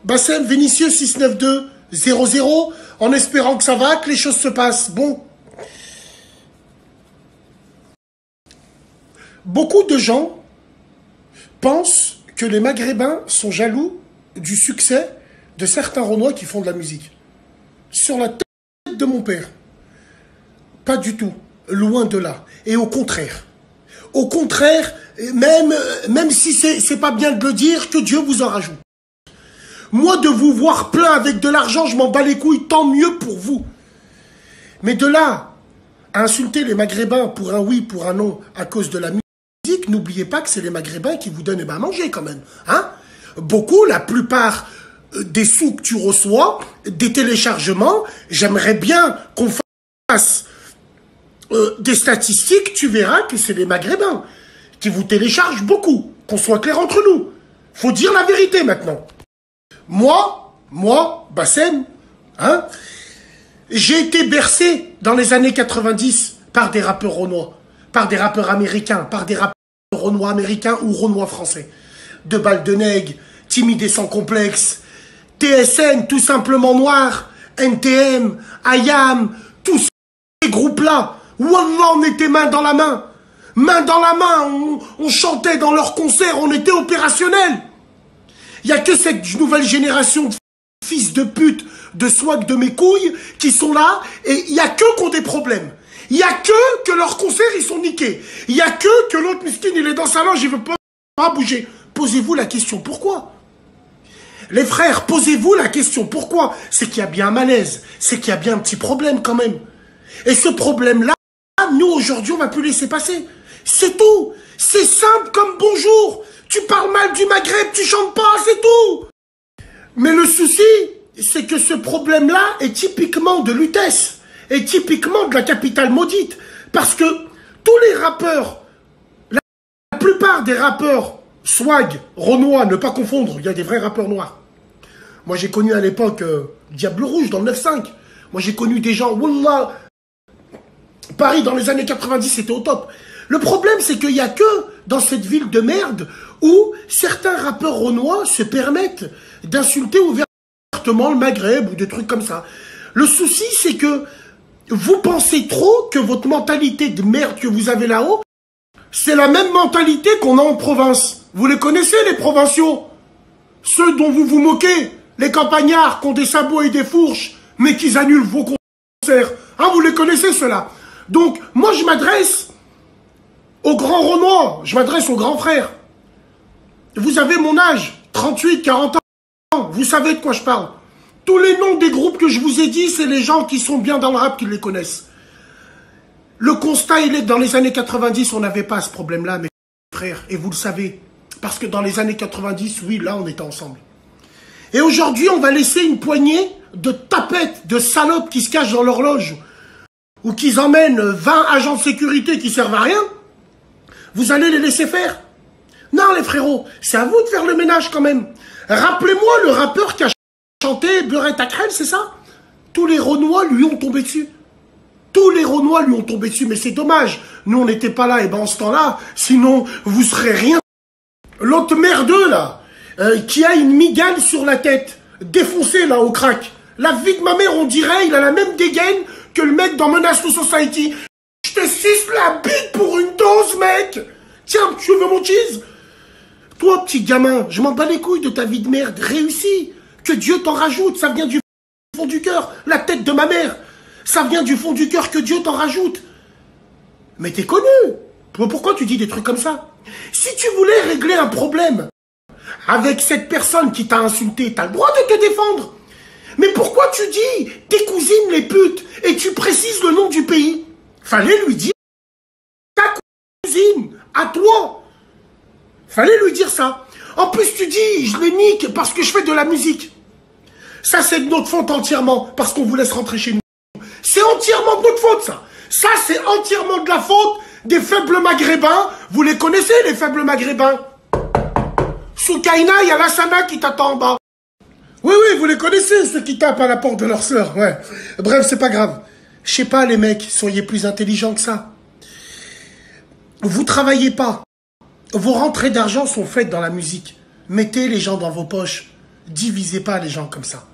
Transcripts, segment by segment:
Bassem, Vinicius 692-00, en espérant que ça va, que les choses se passent. Bon. Beaucoup de gens pensent que les Maghrébins sont jaloux du succès de certains Renois qui font de la musique. Sur la tête de mon père. Pas du tout. Loin de là. Et au contraire. Au contraire, même si c'est pas bien de le dire, que Dieu vous en rajoute. Moi, de vous voir plein avec de l'argent, je m'en bats les couilles, tant mieux pour vous. Mais de là à insulter les Maghrébins pour un oui, pour un non, à cause de la musique, n'oubliez pas que c'est les Maghrébins qui vous donnent à manger quand même. Hein? Beaucoup, la plupart des sous que tu reçois, des téléchargements, j'aimerais bien qu'on fasse des statistiques, tu verras que c'est les Maghrébins qui vous téléchargent beaucoup, qu'on soit clair entre nous. Faut dire la vérité maintenant. Moi, Bassem, hein, j'ai été bercé dans les années 90 par des rappeurs renois, par des rappeurs américains, par des rappeurs renois américains ou renois français. De Balles de Nègre, Timide et sans complexe, TSN, tout simplement noir, NTM, IAM, tous ces groupes-là. Wallah, on était main dans la main. Main dans la main, on chantait dans leurs concerts, on était opérationnels. Il n'y a que cette nouvelle génération de fils de pute, de swag de mes couilles, qui sont là, et il n'y a que qui ont des problèmes. Il n'y a que leurs concerts, ils sont niqués. Il n'y a que l'autre miskin, il est dans sa loge, il ne veut pas bouger. Posez-vous la question, pourquoi? Les frères, posez-vous la question, pourquoi? C'est qu'il y a bien un malaise, c'est qu'il y a bien un petit problème quand même. Et ce problème-là, nous, aujourd'hui, on ne va plus laisser passer. C'est tout. C'est simple comme bonjour. Tu parles mal du Maghreb, tu chantes pas, c'est tout. Mais le souci, c'est que ce problème-là est typiquement de Lutèce, est typiquement de la capitale maudite. Parce que tous les rappeurs, la plupart des rappeurs swag, renois, ne pas confondre, il y a des vrais rappeurs noirs. Moi, j'ai connu à l'époque Diable Rouge dans le 9-5. Moi, j'ai connu des gens, wallah, Paris dans les années 90, c'était au top. Le problème, c'est qu'il n'y a que dans cette ville de merde où certains rappeurs renois se permettent d'insulter ouvertement le Maghreb ou des trucs comme ça. Le souci, c'est que vous pensez trop que votre mentalité de merde que vous avez là-haut, c'est la même mentalité qu'on a en province. Vous les connaissez, les provinciaux? Ceux dont vous vous moquez, les campagnards qui ont des sabots et des fourches, mais qui annulent vos concerts. Hein, vous les connaissez, ceux-là. Donc, moi, je m'adresse aux grands Renois, je m'adresse aux grands frères. Vous avez mon âge, 38, 40 ans, vous savez de quoi je parle. Tous les noms des groupes que je vous ai dit, c'est les gens qui sont bien dans le rap qui les connaissent. Le constat, il est que dans les années 90, on n'avait pas ce problème-là, mes frères, et vous le savez. Parce que dans les années 90, oui, là, on était ensemble. Et aujourd'hui, on va laisser une poignée de tapettes, de salopes qui se cachent dans l'horloge, ou qu'ils emmènent 20 agents de sécurité qui servent à rien. Vous allez les laisser faire? Non, les frérots, c'est à vous de faire le ménage quand même. Rappelez-moi le rappeur qui a chanté Beurre ta crème, c'est ça? Tous les Renois lui ont tombé dessus. Tous les Renois lui ont tombé dessus, mais c'est dommage. Nous, on n'était pas là, et ben en ce temps-là, sinon, vous serez rien. L'autre merdeux, là, qui a une migale sur la tête, défoncé, là, au crack. La vie de ma mère, on dirait, il a la même dégaine que le mec dans Menace to Society. Je te suce la bite pour une dose, mec. Tiens, tu veux mon cheese? Toi, petit gamin, je m'en bats les couilles de ta vie de merde. Réussis. Que Dieu t'en rajoute. Ça vient du fond du cœur. La tête de ma mère. Ça vient du fond du cœur que Dieu t'en rajoute. Mais t'es connu. Pourquoi tu dis des trucs comme ça? Si tu voulais régler un problème avec cette personne qui t'a insulté, t'as le droit de te défendre. Mais pourquoi tu dis tes cousines les putes et tu précises le nom du pays? Fallait lui dire ta cousine, à toi. Fallait lui dire ça. En plus, tu dis, je les nique parce que je fais de la musique. Ça, c'est de notre faute entièrement, parce qu'on vous laisse rentrer chez nous. C'est entièrement de notre faute, ça. Ça, c'est entièrement de la faute des faibles maghrébins. Vous les connaissez, les faibles maghrébins? Soukaina, il y a Lassana qui t'attend en bas. Oui, oui, vous les connaissez, ceux qui tapent à la porte de leur sœur. Ouais. Bref, c'est pas grave. Je sais pas, les mecs, soyez plus intelligents que ça. Vous travaillez pas. Vos rentrées d'argent sont faites dans la musique. Mettez les gens dans vos poches. Divisez pas les gens comme ça.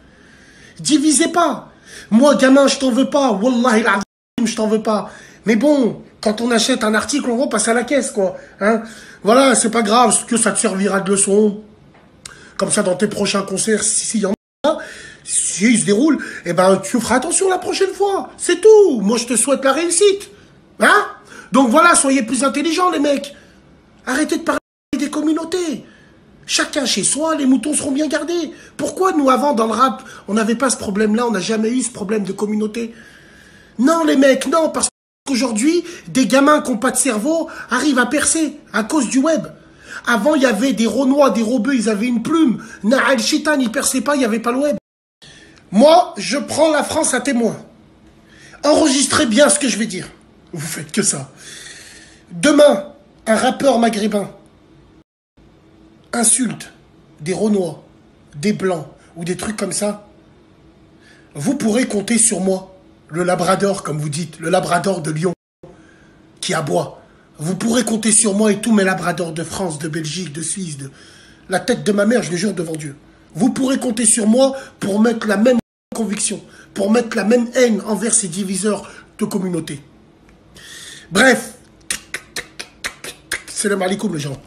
Divisez pas. Moi, gamin, je t'en veux pas. Wallahi l'azim, je t'en veux pas. Mais bon, quand on achète un article, on va passer à la caisse, quoi. Hein, voilà, c'est pas grave, que ça te servira de leçon. Comme ça, dans tes prochains concerts, s'il y en a, s'ils se déroulent, eh ben, tu feras attention la prochaine fois. C'est tout. Moi, je te souhaite la réussite. Hein? Donc voilà, soyez plus intelligents, les mecs. Arrêtez de parler des communautés. Chacun chez soi, les moutons seront bien gardés. Pourquoi nous, avant, dans le rap, on n'avait pas ce problème-là, on n'a jamais eu ce problème de communauté? Non, les mecs, non, parce qu'aujourd'hui, des gamins qui n'ont pas de cerveau arrivent à percer à cause du web. Avant, il y avait des Renois, des Robeux, ils avaient une plume. Na'al Chitan, ils perçaient pas, il n'y avait pas le web. Moi, je prends la France à témoin. Enregistrez bien ce que je vais dire. Vous faites que ça. Demain, un rappeur maghrébin insulte des Renois, des Blancs ou des trucs comme ça, vous pourrez compter sur moi, le Labrador, comme vous dites, le Labrador de Lyon, qui aboie. Vous pourrez compter sur moi et tous mes Labradors de France, de Belgique, de Suisse, de la tête de ma mère, je le jure devant Dieu. Vous pourrez compter sur moi pour mettre la même conviction, pour mettre la même haine envers ces diviseurs de communauté. Bref, salam alaikum les gens.